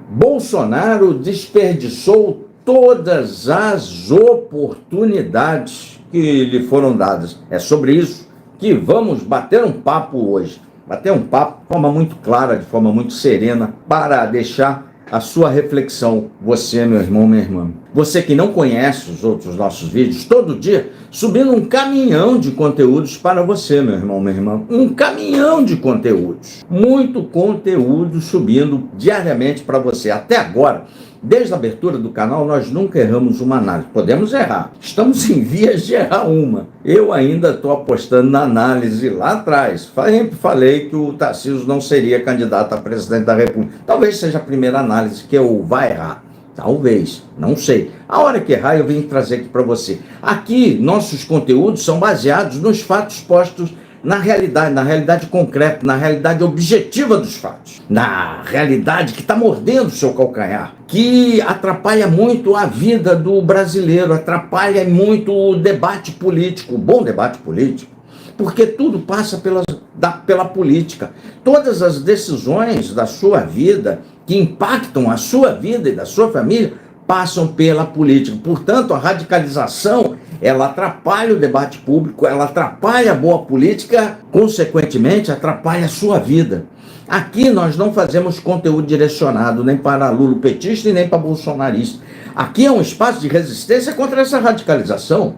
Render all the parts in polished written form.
Bolsonaro desperdiçou todas as oportunidades que lhe foram dadas. É sobre isso que vamos bater um papo hoje. Bater um papo de forma muito clara, de forma muito serena, para deixar a sua reflexão, você, meu irmão, minha irmã. Você que não conhece os outros nossos vídeos, todo dia subindo um caminhão de conteúdos para você, meu irmão, minha irmã. Um caminhão de conteúdos. Muito conteúdo subindo diariamente para você. Até agora, desde a abertura do canal, nós nunca erramos uma análise. Podemos errar. Estamos em vias de errar uma. Eu ainda estou apostando na análise lá atrás. Sempre falei que o Tarcísio não seria candidato a presidente da República. Talvez seja a primeira análise que eu vá errar. Talvez, não sei. A hora que errar, eu vim trazer aqui para você. Aqui, nossos conteúdos são baseados nos fatos postos na realidade concreta, na realidade objetiva dos fatos, na realidade que está mordendo o seu calcanhar, que atrapalha muito a vida do brasileiro, atrapalha muito o debate político, o bom debate político, porque tudo passa pela política. Todas as decisões da sua vida que impactam a sua vida e da sua família passam pela política. Portanto, a radicalização, ela atrapalha o debate público, ela atrapalha a boa política, consequentemente, atrapalha a sua vida. Aqui nós não fazemos conteúdo direcionado nem para lulopetista e nem para bolsonarista. Aqui é um espaço de resistência contra essa radicalização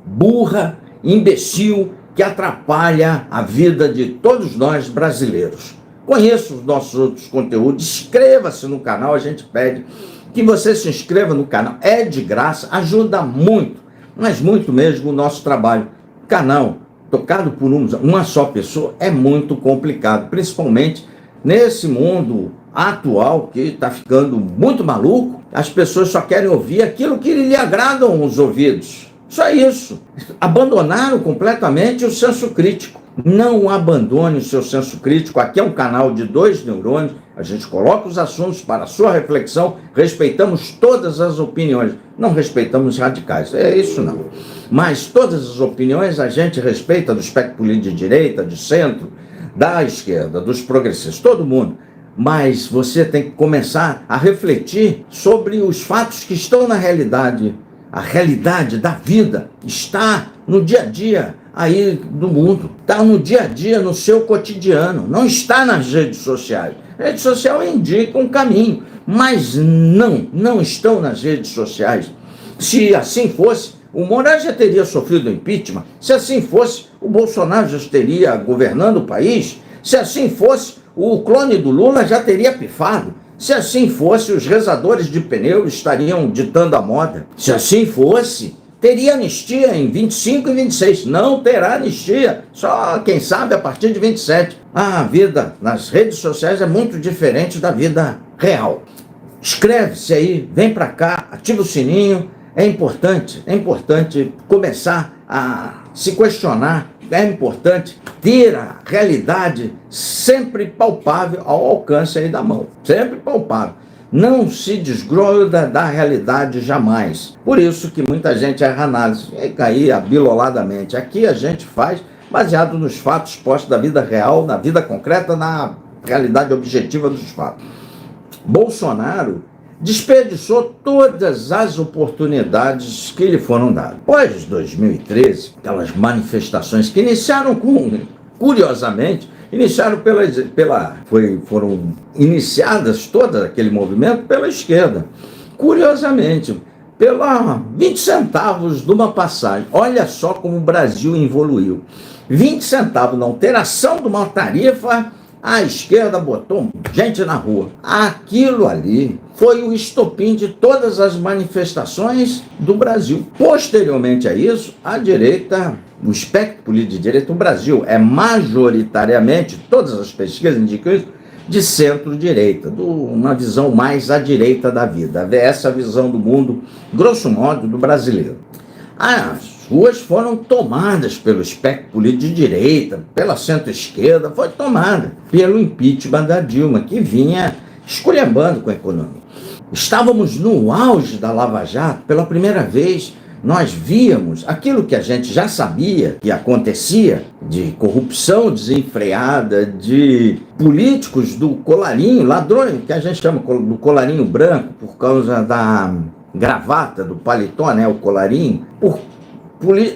burra, imbecil, que atrapalha a vida de todos nós brasileiros. Conheça os nossos outros conteúdos, inscreva-se no canal, a gente pede que você se inscreva no canal, é de graça, ajuda muito, mas muito mesmo o nosso trabalho. Canal tocado por uma só pessoa é muito complicado, principalmente nesse mundo atual que está ficando muito maluco. As pessoas só querem ouvir aquilo que lhe agradam os ouvidos, só isso. Abandonaram completamente o senso crítico. Não abandone o seu senso crítico. Aqui é um canal de 2 neurônios. A gente coloca os assuntos para a sua reflexão. Respeitamos todas as opiniões. Não respeitamos radicais. É isso não. Mas todas as opiniões a gente respeita, do espectro político de direita, de centro, da esquerda, dos progressistas, todo mundo. Mas você tem que começar a refletir sobre os fatos que estão na realidade. A realidade da vida está no dia a dia aí do mundo, está no dia a dia, no seu cotidiano, não está nas redes sociais. A rede social indica um caminho, mas não estão nas redes sociais. Se assim fosse, o Moraes já teria sofrido impeachment. Se assim fosse, o Bolsonaro já estaria governando o país. Se assim fosse, o clone do Lula já teria pifado. Se assim fosse, os rezadores de pneu estariam ditando a moda. Se assim fosse, teria anistia em 25 e 26. Não terá anistia, só quem sabe a partir de 27. A vida nas redes sociais é muito diferente da vida real. Inscreve-se aí, vem para cá, ativa o sininho. É importante começar a se questionar. É importante ter a realidade sempre palpável ao alcance aí da mão. Sempre palpável. Não se desgruda da realidade jamais. Por isso que muita gente erra análise e cair abiloladamente. Aqui a gente faz baseado nos fatos postos da vida real, na vida concreta, na realidade objetiva dos fatos. Bolsonaro desperdiçou todas as oportunidades que lhe foram dadas. Após 2013, aquelas manifestações que iniciaram curiosamente, foram iniciadas todo aquele movimento pela esquerda. Curiosamente, pela 20 centavos de uma passagem. Olha só como o Brasil evoluiu. 20 centavos na alteração de uma tarifa, a esquerda botou gente na rua. Aquilo ali foi o estopim de todas as manifestações do Brasil. Posteriormente a isso, a direita, o espectro político de direita, o Brasil é majoritariamente, todas as pesquisas indicam isso, de centro-direita, uma visão mais à direita da vida. Essa visão do mundo, grosso modo, do brasileiro. As ruas foram tomadas pelo espectro político de direita, pela centro-esquerda, foi tomada pelo impeachment da Dilma, que vinha esculhambando com a economia. Estávamos no auge da Lava Jato, pela primeira vez, nós víamos aquilo que a gente já sabia que acontecia, de corrupção desenfreada, de políticos do colarinho, ladrões, que a gente chama do colarinho branco, por causa da gravata, do paletó, né, o colarinho,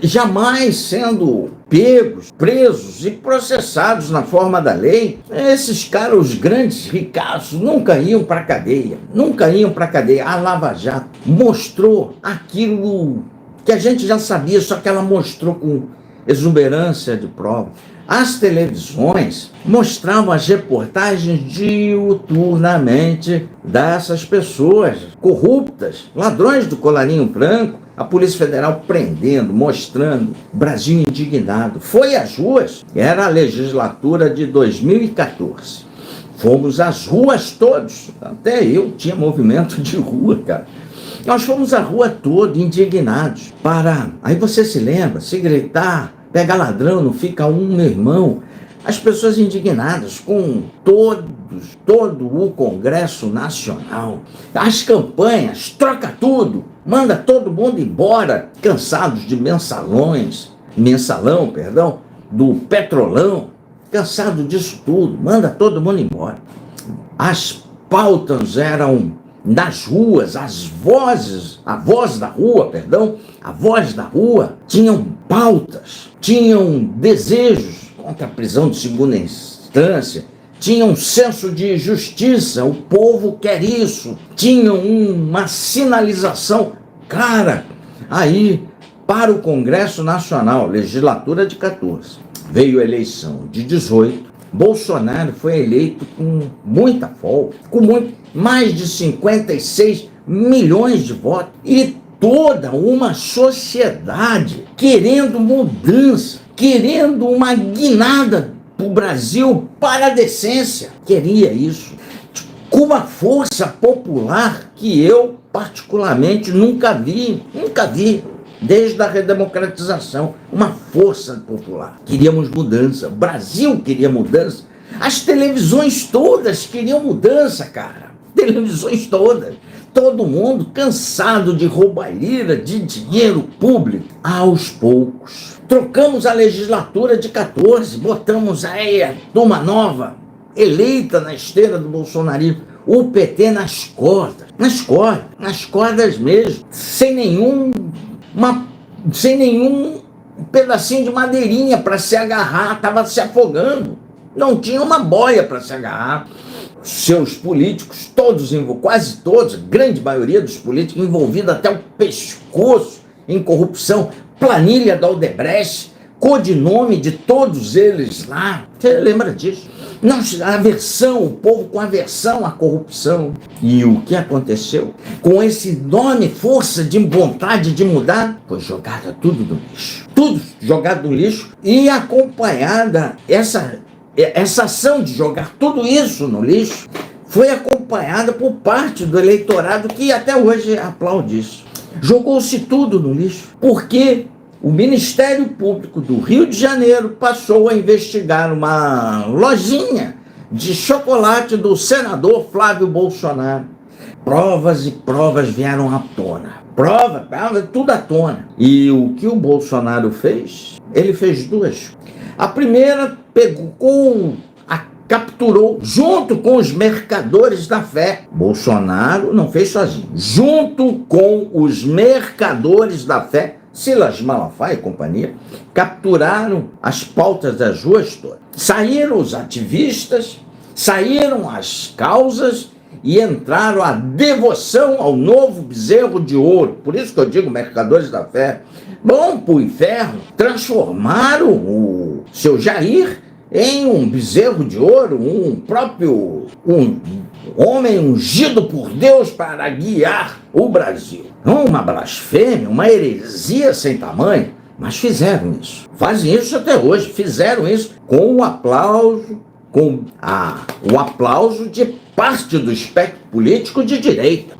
jamais sendo pegos, presos e processados na forma da lei. Esses caras, os grandes ricaços, nunca iam para a cadeia, nunca iam para a cadeia. A Lava Jato mostrou aquilo que a gente já sabia, só que ela mostrou com exuberância de prova. As televisões mostravam as reportagens diuturnamente dessas pessoas corruptas, ladrões do colarinho branco, a Polícia Federal prendendo, mostrando, Brasil indignado. Foi às ruas, era a legislatura de 2014. Fomos às ruas todos, até eu tinha movimento de rua, cara. Nós fomos à rua toda, indignados. Aí você se lembra, se gritar, pega ladrão, não fica um, meu irmão. As pessoas indignadas com todo o Congresso Nacional. As campanhas, troca tudo, manda todo mundo embora, cansados de mensalão, do petrolão, cansado disso tudo, manda todo mundo embora. As pautas eram nas ruas, a voz da rua, tinham pautas, tinham desejos contra a prisão de segunda instância, tinham um senso de justiça, o povo quer isso, tinham uma sinalização clara aí para o Congresso Nacional, legislatura de 14. Veio a eleição de 18, Bolsonaro foi eleito com muita folga, mais de 56 milhões de votos, e toda uma sociedade querendo mudança, querendo uma guinada para o Brasil para a decência. Queria isso com uma força popular que eu particularmente nunca vi, desde a redemocratização, uma força popular. Queríamos mudança, o Brasil queria mudança, as televisões todas queriam mudança, cara, televisões todas, todo mundo cansado de roubalheira de dinheiro público. Aos poucos, trocamos a legislatura de 14, botamos aí a turma nova, eleita na esteira do bolsonarismo, o PT nas cordas mesmo, sem nenhum pedacinho de madeirinha para se agarrar, estava se afogando, não tinha uma boia para se agarrar. Seus políticos, quase todos, a grande maioria dos políticos envolvidos até o pescoço em corrupção, planilha da Odebrecht, codinome de todos eles lá. Você lembra disso? Não, o povo com aversão à corrupção. E o que aconteceu? Com esse enorme força de vontade de mudar, foi jogada tudo no lixo. Tudo jogado no lixo e acompanhada, essa ação de jogar tudo isso no lixo foi acompanhada por parte do eleitorado que até hoje aplaude isso. Jogou-se tudo no lixo, porque o Ministério Público do Rio de Janeiro passou a investigar uma lojinha de chocolate do senador Flávio Bolsonaro. Provas e provas vieram à tona. Tudo à tona. E o que o Bolsonaro fez? Ele fez duas. A primeira capturou junto com os mercadores da fé. Bolsonaro não fez sozinho. Junto com os mercadores da fé, Silas Malafaia e companhia, capturaram as pautas das ruas todas. Saíram os ativistas, saíram as causas e entraram a devoção ao novo bezerro de ouro. Por isso que eu digo mercadores da fé. Bom pro inferno, transformaram o seu Jair em um bezerro de ouro, um homem ungido por Deus para guiar o Brasil. Uma blasfêmia, uma heresia sem tamanho, mas fizeram isso. Fazem isso até hoje, fizeram isso com o aplauso, o aplauso de parte do espectro político de direita.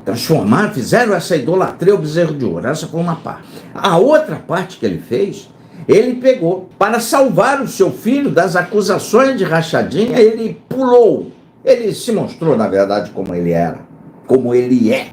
Fizeram essa idolatria ao bezerro de ouro, essa foi uma parte. A outra parte que ele fez, ele pegou, para salvar o seu filho das acusações de rachadinha, ele pulou. Ele se mostrou, na verdade, como ele é,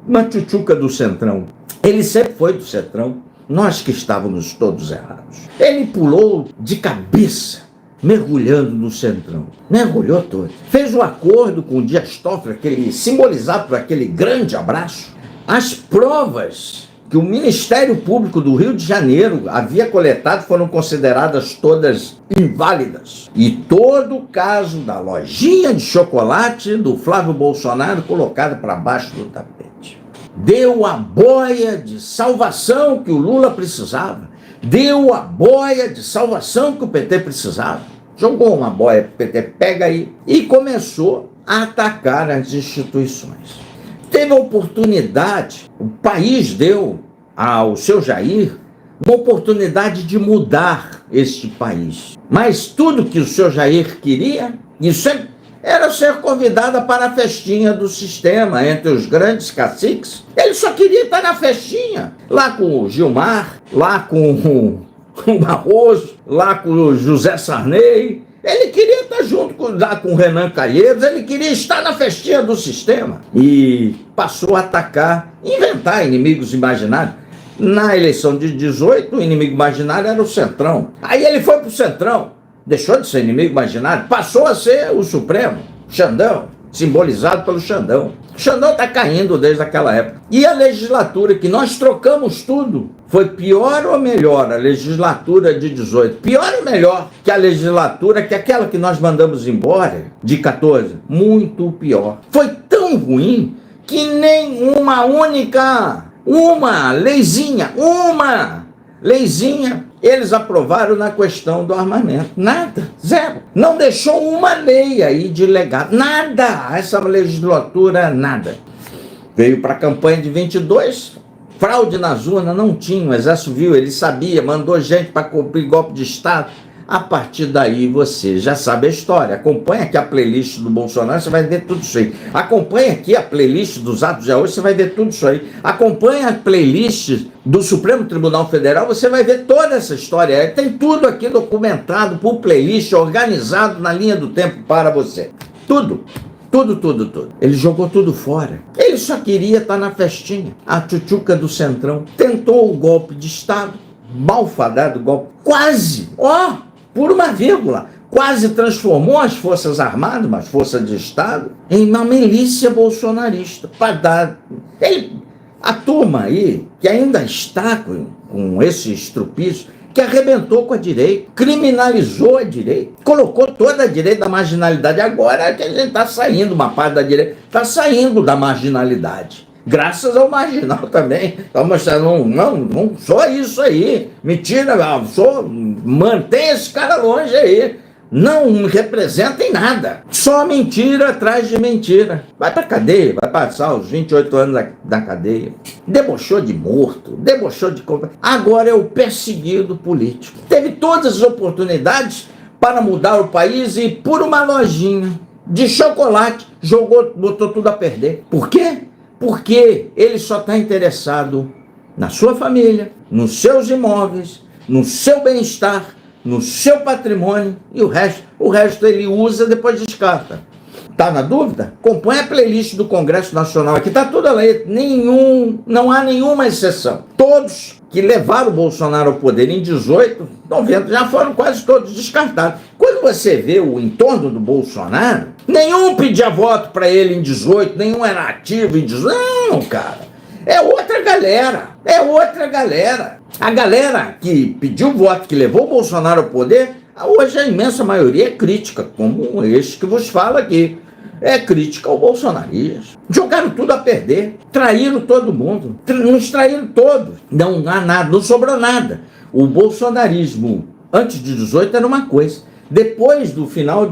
uma tchutchuca do Centrão. Ele sempre foi do Centrão. Nós que estávamos todos errados. Ele pulou de cabeça, mergulhando no Centrão. Mergulhou todo. Fez um acordo com o Dias Toffoli, simbolizado por aquele grande abraço. As provas que o Ministério Público do Rio de Janeiro havia coletado foram consideradas todas inválidas. E todo o caso da lojinha de chocolate do Flávio Bolsonaro colocado para baixo do tapete. Deu a boia de salvação que o Lula precisava. Deu a boia de salvação que o PT precisava. Jogou uma boia para o PT, pega aí. E começou a atacar as instituições. Teve a oportunidade, o país deu ao seu Jair uma oportunidade de mudar este país. Mas tudo que o seu Jair queria, isso era ser convidado para a festinha do sistema entre os grandes caciques. Ele só queria estar na festinha, lá com o Gilmar, lá com o Barroso, lá com o José Sarney. Ele queria estar junto lá com o Renan Calheiros, ele queria estar na festinha do sistema. E passou a atacar, inventar inimigos imaginários. Na eleição de 18, o inimigo imaginário era o Centrão. Aí ele foi para o Centrão, deixou de ser inimigo imaginário, passou a ser o Supremo, Xandão, simbolizado pelo Xandão. O Xandão está caindo desde aquela época. E a legislatura, que nós trocamos tudo, foi pior ou melhor a legislatura de 18? Pior ou melhor que a legislatura, que aquela que nós mandamos embora, de 14? Muito pior. Foi tão ruim que nem uma leizinha, eles aprovaram na questão do armamento. Nada, zero. Não deixou uma lei aí de legado. Nada. Essa legislatura, nada. Veio para a campanha de 22, fraude nas urnas, não tinha. O Exército viu, ele sabia, mandou gente para cumprir golpe de Estado. A partir daí você já sabe a história. Acompanha aqui a playlist do Bolsonaro, você vai ver tudo isso aí. Acompanha aqui a playlist dos atos de hoje, você vai ver tudo isso aí. Acompanha a playlist do Supremo Tribunal Federal, você vai ver toda essa história. Tem tudo aqui documentado por playlist, organizado na linha do tempo para você. Tudo. Tudo. Ele jogou tudo fora. Ele só queria estar na festinha. A tchutchuca do Centrão tentou o golpe de Estado, malfadado golpe, quase, por uma vírgula, quase transformou as Forças Armadas, uma força de Estado, em uma milícia bolsonarista. Para dar... A turma aí, que ainda está com esse estrupício, que arrebentou com a direita, criminalizou a direita, colocou toda a direita da marginalidade. Agora é que a gente está saindo, uma parte da direita está saindo da marginalidade. Graças ao marginal também. Está mostrando, não só isso aí. Mentira, mantém esse cara longe aí. Não representa em nada. Só mentira atrás de mentira. Vai pra cadeia, vai passar os 28 anos da cadeia. Debochou de morto, debochou de... Agora é o perseguido político. Teve todas as oportunidades para mudar o país e por uma lojinha de chocolate botou tudo a perder. Por quê? Porque ele só está interessado na sua família, nos seus imóveis, no seu bem-estar, no seu patrimônio, e o resto ele usa, depois descarta. Está na dúvida? Acompanhe a playlist do Congresso Nacional, aqui está tudo aí, não há nenhuma exceção. Todos que levaram o Bolsonaro ao poder em 18, 90, já foram quase todos descartados. Quando você vê o entorno do Bolsonaro, nenhum pedia voto para ele em 18, nenhum era ativo em 18. Não, cara. É outra galera. A galera que pediu voto, que levou o Bolsonaro ao poder, hoje a imensa maioria é crítica, como este que vos fala aqui. É crítica ao bolsonarismo. Jogaram tudo a perder, traíram todo mundo, nos traíram todos. Não há nada, não sobrou nada. O bolsonarismo antes de 18 era uma coisa. Depois do final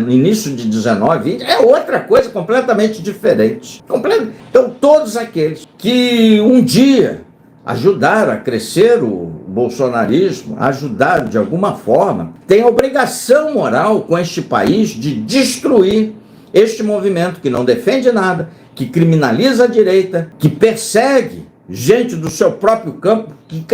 início de 19, 20, é outra coisa completamente diferente. Então, todos aqueles que um dia ajudaram a crescer o bolsonarismo, ajudaram de alguma forma, têm a obrigação moral com este país de destruir este movimento que não defende nada, que criminaliza a direita, que persegue gente do seu próprio campo, que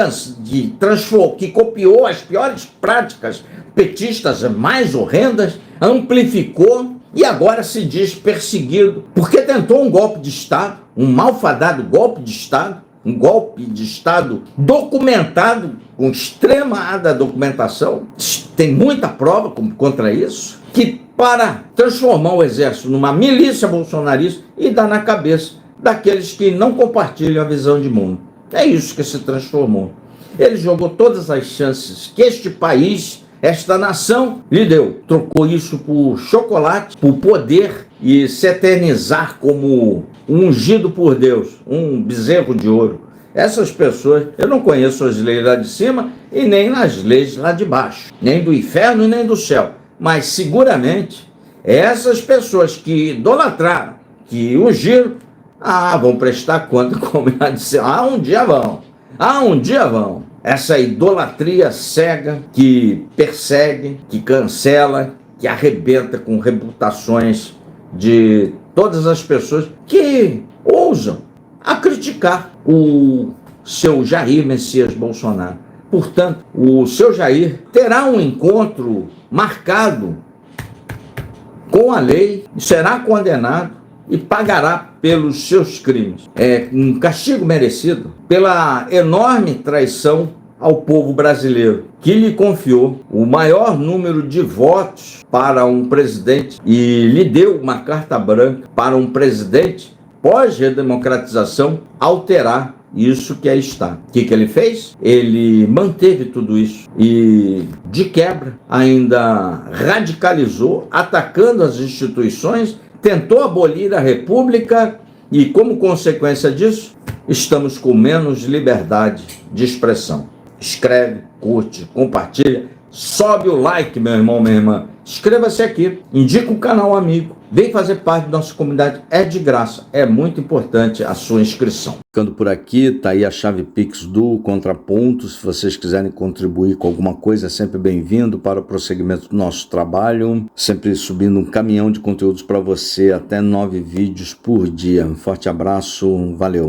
copiou as piores práticas petistas mais horrendas, amplificou e agora se diz perseguido, porque tentou um golpe de Estado, um malfadado golpe de Estado, um golpe de Estado documentado, com extremada documentação, tem muita prova contra isso, que para transformar o exército numa milícia bolsonarista e dar na cabeça daqueles que não compartilham a visão de mundo. É isso que se transformou. Ele jogou todas as chances que este país, esta nação, lhe deu. Trocou isso por chocolate, por poder e se eternizar como um ungido por Deus, um bezerro de ouro. Essas pessoas, eu não conheço as leis lá de cima e nem as leis lá de baixo, nem do inferno e nem do céu. Mas seguramente essas pessoas que idolatraram, que ungiram, vão prestar conta, como ela disse, um dia vão. Um dia vão. Essa idolatria cega que persegue, que cancela, que arrebenta com reputações de todas as pessoas que ousam a criticar o seu Jair Messias Bolsonaro. Portanto, o seu Jair terá um encontro marcado com a lei, será condenado e pagará pelos seus crimes. É um castigo merecido pela enorme traição ao povo brasileiro, que lhe confiou o maior número de votos para um presidente e lhe deu uma carta branca para um presidente pós-redemocratização alterar isso que aí está. O que ele fez? Ele manteve tudo isso e, de quebra, ainda radicalizou, atacando as instituições, tentou abolir a República e, como consequência disso, estamos com menos liberdade de expressão. Escreve, curte, compartilha, sobe o like, meu irmão, minha irmã. Inscreva-se aqui, indica o canal amigo, vem fazer parte da nossa comunidade, é de graça, é muito importante a sua inscrição. Ficando por aqui, tá aí a chave Pix do Contraponto, se vocês quiserem contribuir com alguma coisa, é sempre bem-vindo para o prosseguimento do nosso trabalho, sempre subindo um caminhão de conteúdos para você, até 9 vídeos por dia. Um forte abraço, valeu!